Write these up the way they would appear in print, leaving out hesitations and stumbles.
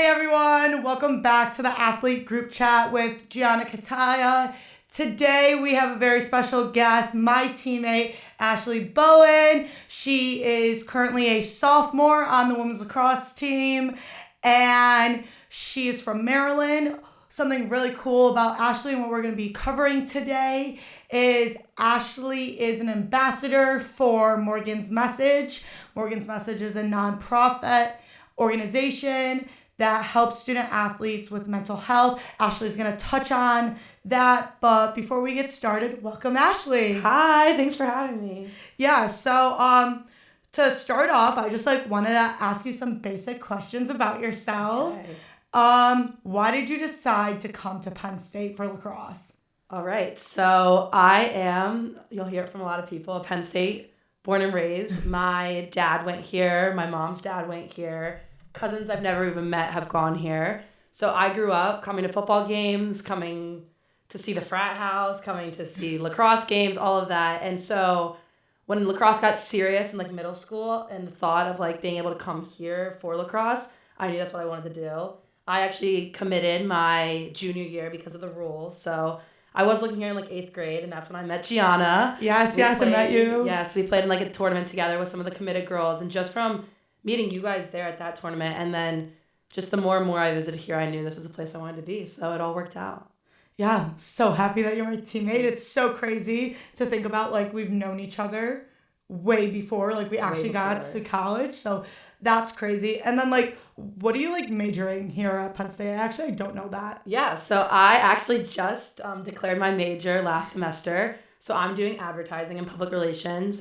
Hey everyone, welcome back to the Athlete Group Chat with Gianna Kataya. Today we have a very special guest, my teammate, Ashley Bowan. She is currently a sophomore on the women's lacrosse team, and she is from Maryland. Something really cool about Ashley and what we're going to be covering today is Ashley is an ambassador for Morgan's Message. Morgan's Message is a nonprofit organization that helps student athletes with mental health. Ashley's going to touch on that, but before we get started, welcome Ashley. Hi, thanks for having me. Yeah, so to start off, I just wanted to ask you some basic questions about yourself. Okay. Why did you decide to come to Penn State for lacrosse? All right, so I am, you'll hear it from a lot of people, a Penn State born and raised. My dad went here, my mom's dad went here. Cousins I've never even met have gone here. So I grew up coming to football games, coming to see the frat house, coming to see lacrosse games, all of that. And so when lacrosse got serious in middle school and the thought of being able to come here for lacrosse, I knew that's what I wanted to do. I actually committed my junior year because of the rules. So I was looking here in 8th grade, and that's when I met Gianna. Yes, I met you. Yes, we played in a tournament together with some of the committed girls, and just from meeting you guys there at that tournament, and then just the more and more I visited here, I knew this was the place I wanted to be. So it all worked out. Yeah, so happy that you're my teammate. It's so crazy to think about we've known each other way before we actually got to college. So that's crazy. And then what are you majoring here at Penn State? I don't know that. Yeah, so I actually just declared my major last semester. So I'm doing advertising and public relations.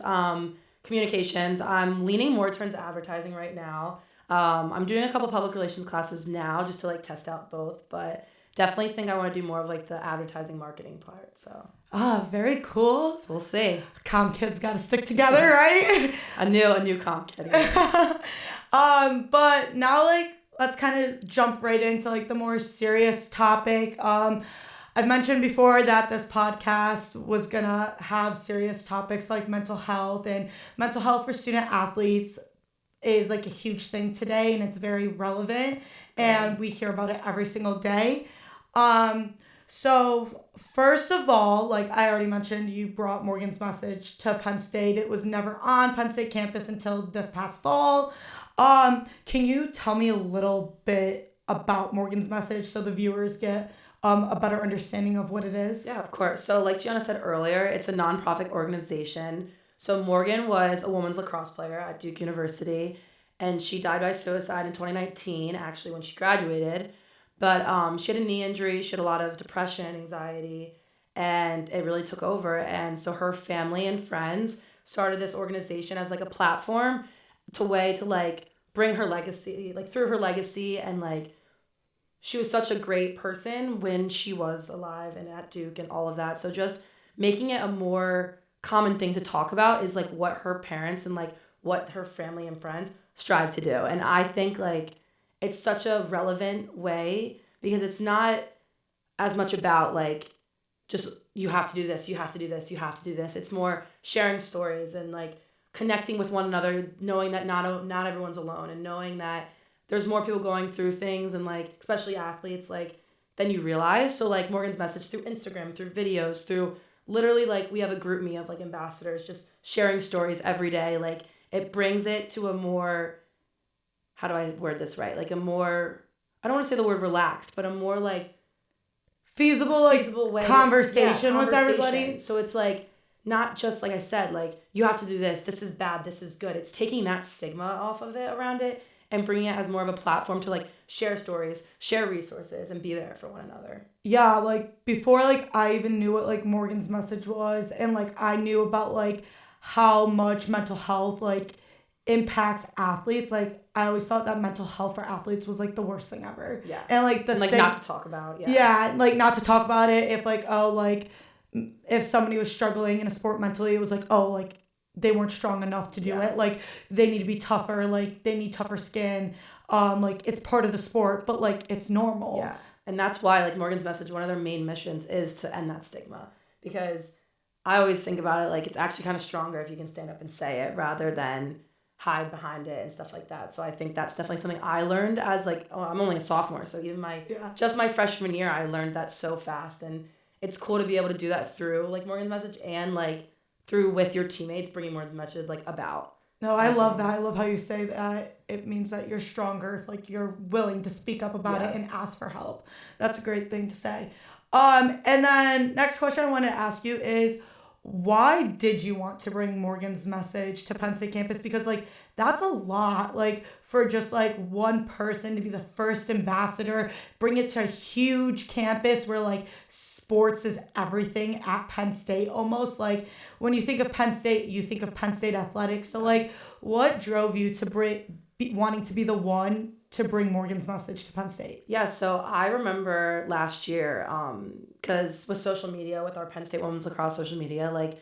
Communications. I'm leaning more towards advertising right now. I'm doing a couple public relations classes now just to test out both, but definitely think I want to do more of the advertising marketing part. So very cool. So we'll see. Comm kids got to stick together, right? a new comm kid. But now let's kind of jump right into the more serious topic. I've mentioned before that this podcast was going to have serious topics like mental health, and mental health for student athletes is a huge thing today, and it's very relevant, and we hear about it every single day. So first of all, I already mentioned, you brought Morgan's Message to Penn State. It was never on Penn State campus until this past fall. Can you tell me a little bit about Morgan's Message so the viewers get a better understanding of what it is? Yeah, of course. So like Gianna said earlier, it's a nonprofit organization. So Morgan was a women's lacrosse player at Duke University, and she died by suicide in 2019, actually, when she graduated. But she had a knee injury, she had a lot of depression, anxiety, and it really took over. And so her family and friends started this organization as a platform to bring her legacy, through her legacy, and she was such a great person when she was alive and at Duke and all of that. So just making it a more common thing to talk about is what her parents and what her family and friends strive to do. And I think it's such a relevant way because it's not as much about just you have to do this, you have to do this, you have to do this. It's more sharing stories and connecting with one another, knowing that not everyone's alone, and knowing that there's more people going through things, and especially athletes than you realize. So Morgan's Message through Instagram, through videos, through literally we have a group me of ambassadors just sharing stories every day. It brings it to a more, how do I word this right? A more, I don't want to say the word relaxed, but a more feasible way, conversation with everybody. So it's not just I said, you have to do this is bad, this is good. It's taking that stigma off of it around it and bringing it as more of a platform to share stories, share resources, and be there for one another. Yeah, before I even knew what Morgan's Message was, and I knew about how much mental health impacts athletes. I always thought that mental health for athletes was the worst thing ever. Yeah. And not to talk about. Yeah. Yeah, not to talk about it. If if somebody was struggling in a sport mentally, it was they weren't strong enough to do it. They need to be tougher. They need tougher skin. It's part of the sport, but it's normal. Yeah. And that's why Morgan's Message, one of their main missions is to end that stigma, because I always think about it it's actually kind of stronger if you can stand up and say it rather than hide behind it and stuff like that. So I think that's definitely something I learned as like, oh, I'm only a sophomore. So even just my freshman year, I learned that so fast. And it's cool to be able to do that through like Morgan's Message and like through with your teammates, bringing Morgan's Message like about. No, I love that. I love how you say that. It means that you're stronger if like you're willing to speak up about it and ask for help. That's a great thing to say. And then next question I want to ask you is, why did you want to bring Morgan's Message to Penn State campus? Because like that's a lot, like for just like one person to be the first ambassador, bring it to a huge campus where like sports is everything at Penn State almost. Like when you think of Penn State, you think of Penn State athletics. So like what drove you to wanting to be the one to bring Morgan's Message to Penn State? Yeah, so I remember last year, because with social media, with our Penn State women's lacrosse social media, like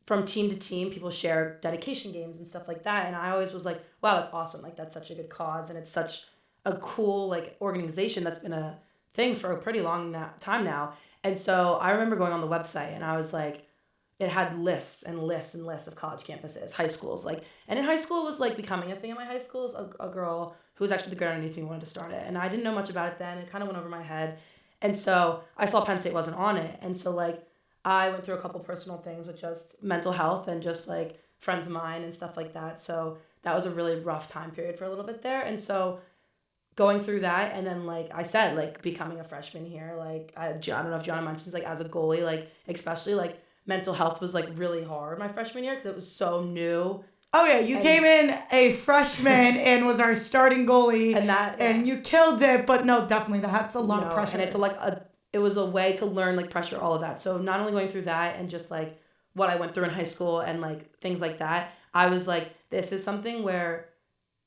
from team to team, people share dedication games and stuff like that. And I always was like, wow, that's awesome. Like that's such a good cause. And it's such a cool like organization that's been a thing for a pretty long time now. And so I remember going on the website and I was like, it had lists and lists and lists of college campuses, high schools. Like, and in high school it was like becoming a thing in my high schools. A girl who was actually the grade underneath me wanted to start it. And I didn't know much about it then. It kind of went over my head. And so I saw Penn State wasn't on it. And so like I went through a couple personal things with just mental health and just like friends of mine and stuff like that. So that was a really rough time period for a little bit there. And so going through that and then like I said, like becoming a freshman here, like I don't know if Gianna mentions like as a goalie, like especially like mental health was like really hard my freshman year because it was so new. Oh yeah, you came in a freshman and was our starting goalie, and you killed it. But no, definitely that's a lot of pressure. And it's it was a way to learn like pressure, all of that. So not only going through that and just like what I went through in high school and like things like that, I was like, this is something where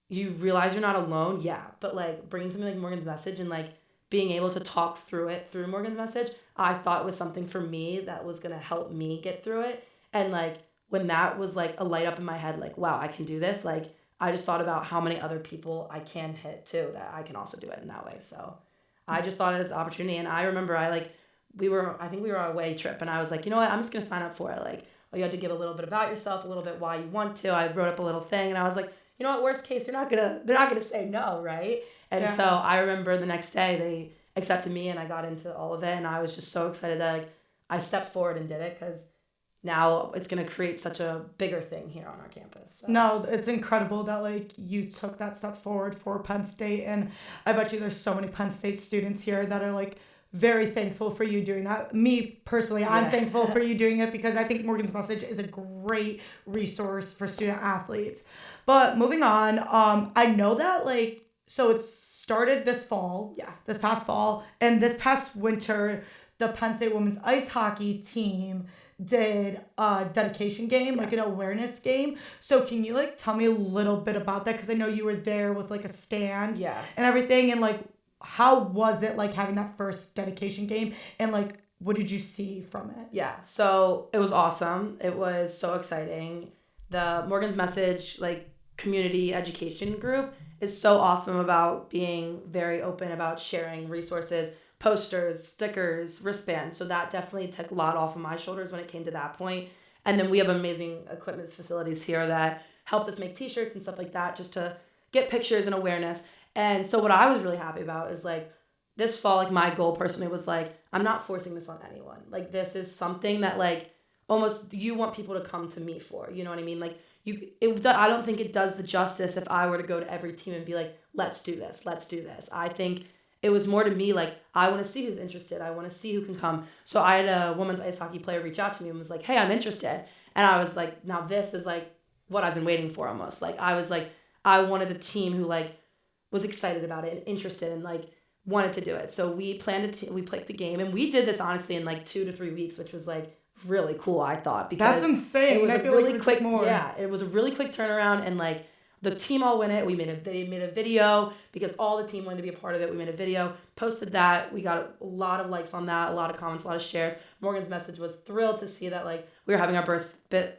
you realize you're not alone, but like bringing something like Morgan's Message and like being able to talk through it through Morgan's Message, I thought was something for me that was gonna help me get through it. And like when that was like a light up in my head, like, wow, I can do this. Like I just thought about how many other people I can hit too, that I can also do it in that way. So I just thought it as an opportunity. And I remember I think we were on a away trip and I was like, you know what, I'm just gonna sign up for it. Like, you had to give a little bit about yourself, a little bit why you want to. I wrote up a little thing and I was like, you know what, worst case, they're not gonna say no, right? And so I remember the next day they accepted me and I got into all of it and I was just so excited that like I stepped forward and did it because now it's going to create such a bigger thing here on our campus. So. No, it's incredible that like you took that step forward for Penn State, and I bet you there's so many Penn State students here that are like very thankful for you doing that. Me personally, I'm thankful for you doing it because I think Morgan's Message is a great resource for student athletes. But moving on, I know that like, so it's started this fall, this past fall, and this past winter, the Penn State women's ice hockey team did a dedication game, like an awareness game. So can you like tell me a little bit about that? Because I know you were there with like a stand and everything, and like how was it like having that first dedication game, and like what did you see from it? Yeah, so it was awesome. It was so exciting. The Morgan's Message like community education group is so awesome about being very open about sharing resources, posters, stickers, wristbands. So that definitely took a lot off of my shoulders when it came to that point. And then we have amazing equipment facilities here that helped us make t-shirts and stuff like that just to get pictures and awareness. And so what I was really happy about is like this fall, like my goal personally was like, I'm not forcing this on anyone. Like this is something that like almost you want people to come to me for, you know what I mean? Like I don't think it does the justice if I were to go to every team and be like, let's do this. I think it was more to me like, I want to see who's interested. I want to see who can come. So I had a women's ice hockey player reach out to me and was like, hey, I'm interested. And I was like, now this is like what I've been waiting for almost. Like I was like, I wanted a team who like was excited about it and interested and like wanted to do it. So we we played the game and we did this honestly in like 2 to 3 weeks, which was like really cool, I thought, because that's insane. It was a really quick it was a really quick turnaround, and like the team all win it. They made a video because all the team wanted to be a part of it. We made a video, posted that. We got a lot of likes on that, a lot of comments, a lot of shares. Morgan's Message was thrilled to see that like we were having our first thing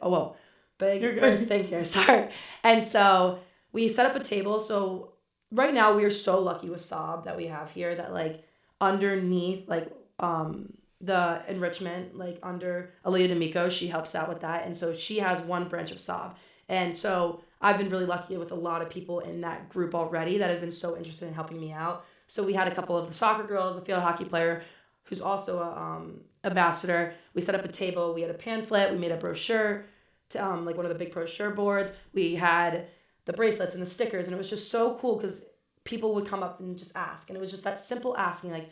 here. Sorry. And so we set up a table. So right now we are so lucky with Saab that we have here that like underneath like the enrichment, like under Aaliyah D'Amico, she helps out with that. And so she has one branch of Saab. And so I've been really lucky with a lot of people in that group already that have been so interested in helping me out. So we had a couple of the soccer girls, a field hockey player who's also a ambassador. We set up a table. We had a pamphlet. We made a brochure, to, like one of the big brochure boards. We had the bracelets and the stickers, and it was just so cool because people would come up and just ask. And it was just that simple asking, like,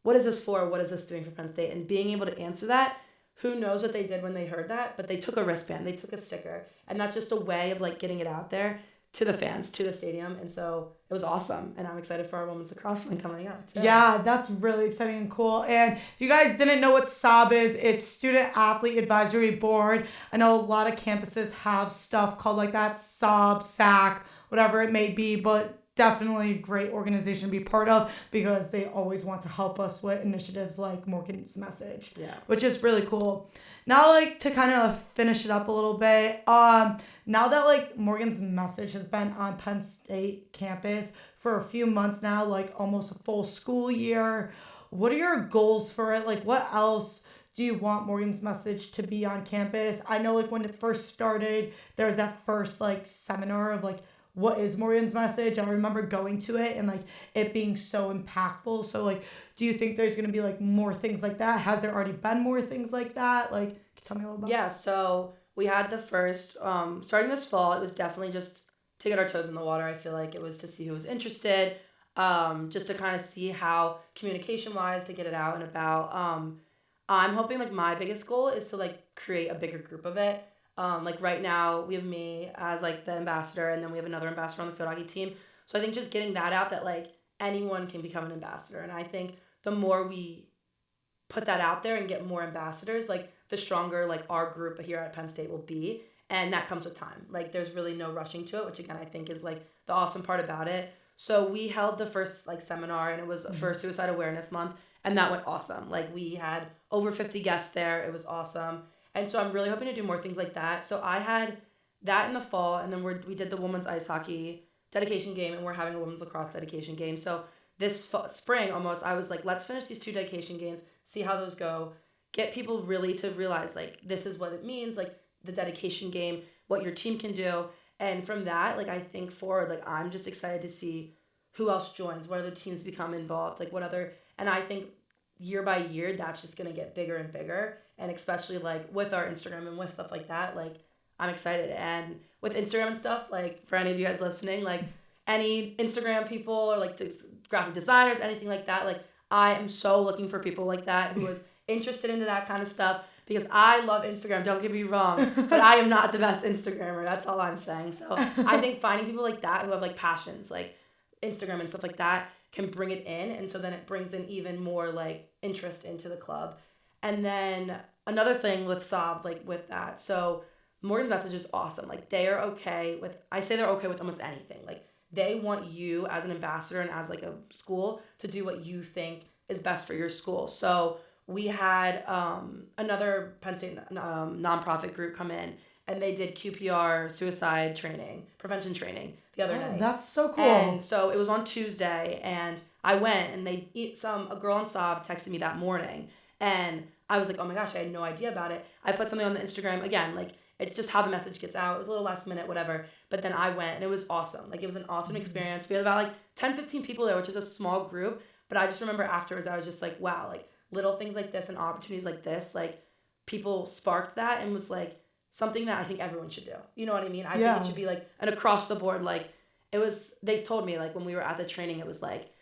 what is this for? What is this doing for Penn State? And being able to answer that, who knows what they did when they heard that, but they took a wristband, they took a sticker, and that's just a way of like getting it out there to the fans, to the stadium. And so it was awesome, and I'm excited for our women's lacrosse one coming up too. Yeah, that's really exciting and cool. And if you guys didn't know what SAB is, it's Student Athlete Advisory Board. I know a lot of campuses have stuff called like that, SAB, SAC, whatever it may be, but definitely a great organization to be part of because they always want to help us with initiatives like Morgan's Message, which is really cool. Now, like, to kind of finish it up a little bit, now that like Morgan's Message has been on Penn State campus for a few months now, like almost a full school year, what are your goals for it? Like, what else do you want Morgan's Message to be on campus? I know like when it first started, there was that first like seminar of like, what is Morgan's Message? I remember going to it and like it being so impactful. So like, do you think there's going to be like more things like that? Has there already been more things like that? Like, can you tell me a little about Yeah, so we had the first, starting this fall, it was definitely just to get our toes in the water. I feel like it was to see who was interested, just to kind of see how communication-wise to get it out and about. I'm hoping like my biggest goal is to like create a bigger group of it. Like right now we have me as like the ambassador, and then we have another ambassador on the field hockey team. So I think just getting that out that like anyone can become an ambassador. And I think the more we put that out there and get more ambassadors, like the stronger like our group here at Penn State will be. And that comes with time. Like there's really no rushing to it, which again, I think is like the awesome part about it. So we held the first like seminar, and it was for Suicide Awareness Month. And that went awesome. Like we had over 50 guests there. It was awesome. And so I'm really hoping to do more things like that. So I had that in the fall, and then we did the women's ice hockey dedication game, and we're having a women's lacrosse dedication game. So this spring almost, I was like, let's finish these 2 dedication games, see how those go, get people really to realize like this is what it means, like the dedication game, what your team can do. And from that, like I think forward, like I'm just excited to see who else joins, what other teams become involved, like what other, and I think year by year, that's just going to get bigger and bigger. And especially like with our Instagram and with stuff like that, like I'm excited. And with Instagram and stuff, like for any of you guys listening, like any Instagram people or like graphic designers, anything like that, like I am so looking for people like that who is interested into that kind of stuff, because I love Instagram, don't get me wrong, but I am not the best Instagrammer. That's all I'm saying. So I think finding people like that who have like passions, like Instagram and stuff like that, can bring it in. And so then it brings in even more like interest into the club. And then another thing with SAB, like with that, so Morgan's Message is awesome. Like they are okay with, I say they're okay with almost anything. Like they want you as an ambassador and as like a school to do what you think is best for your school. So we had another Penn State nonprofit group come in, and they did QPR suicide training, prevention training the other night. That's so cool. And so it was on Tuesday, and I went, and a girl on SAB texted me that morning, and I was like, oh my gosh, I had no idea about it. I put something on the Instagram, again, like it's just how the message gets out. It was a little last minute, whatever. But then I went, and it was awesome. Like it was an awesome experience. We had about like 10, 15 people there, which is a small group. But I just remember afterwards, I was just like, wow, like little things like this and opportunities like this, like people sparked that and was like something that I think everyone should do. You know what I mean? I think it should be like an across the board, like it was, they told me like when we were at the training, it was like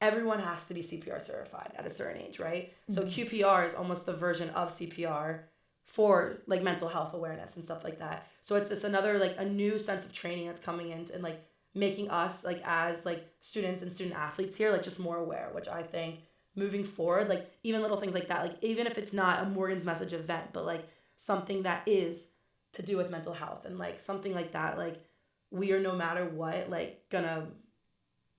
everyone has to be CPR certified at a certain age, right? So QPR is almost the version of CPR for like mental health awareness and stuff like that. So it's another like a new sense of training that's coming in and like making us like as like students and student athletes here like just more aware, which I think moving forward, like even little things like that, like even if it's not a Morgan's Message event, but like something that is to do with mental health and like something like that, like we are no matter what like gonna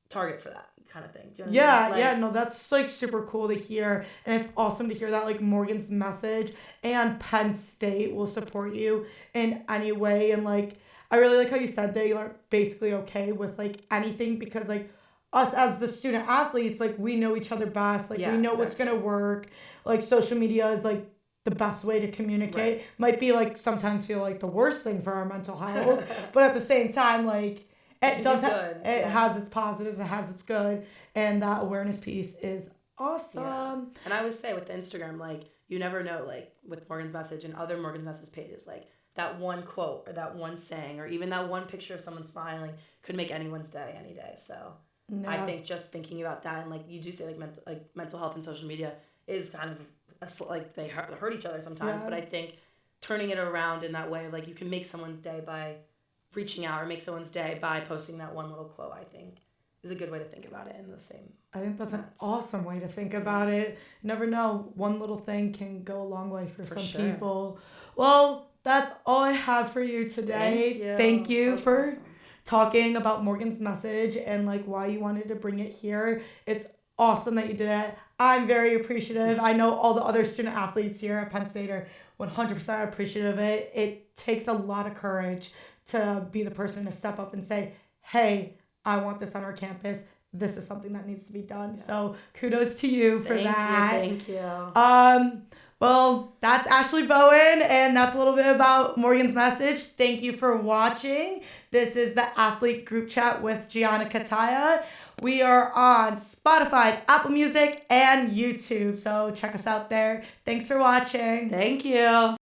target for that kind of thing. Do you know what I mean? Like, no, that's like super cool to hear, and it's awesome to hear that like Morgan's Message and Penn State will support you in any way. And like I really like how you said they are basically okay with like anything, because like us as the student athletes, like we know each other best, like we know what's gonna work. Like social media is like the best way to communicate. Right. Might be like sometimes feel like the worst thing for our mental health, but at the same time, like it does has its positives, it has its good, and that awareness piece is awesome. Yeah. And I always say with the Instagram, like you never know, like with Morgan's Message and other Morgan's Message pages, like that one quote or that one saying or even that one picture of someone smiling could make anyone's day any day. So I think just thinking about that, and like you do say, like mental health and social media is kind of like they hurt each other sometimes, but I think turning it around in that way, like you can make someone's day by reaching out or make someone's day by posting that one little quote, I think is a good way to think about it in the same. I think that's an awesome way to think about it. You never know, one little thing can go a long way for some people. Well, that's all I have for you today. Thank you for awesome. Talking about Morgan's Message and like why you wanted to bring it here. It's awesome that you did it. I'm very appreciative. I know all the other student athletes here at Penn State are 100% appreciative of it. It takes a lot of courage to be the person to step up and say, hey, I want this on our campus. This is something that needs to be done. Yeah. So kudos to you for that. Thank you. Well, that's Ashley Bowan, and that's a little bit about Morgan's Message. Thank you for watching. This is the Athlete Group Chat with Gianna Kataya. We are on Spotify, Apple Music, and YouTube, so check us out there. Thanks for watching. Thank you.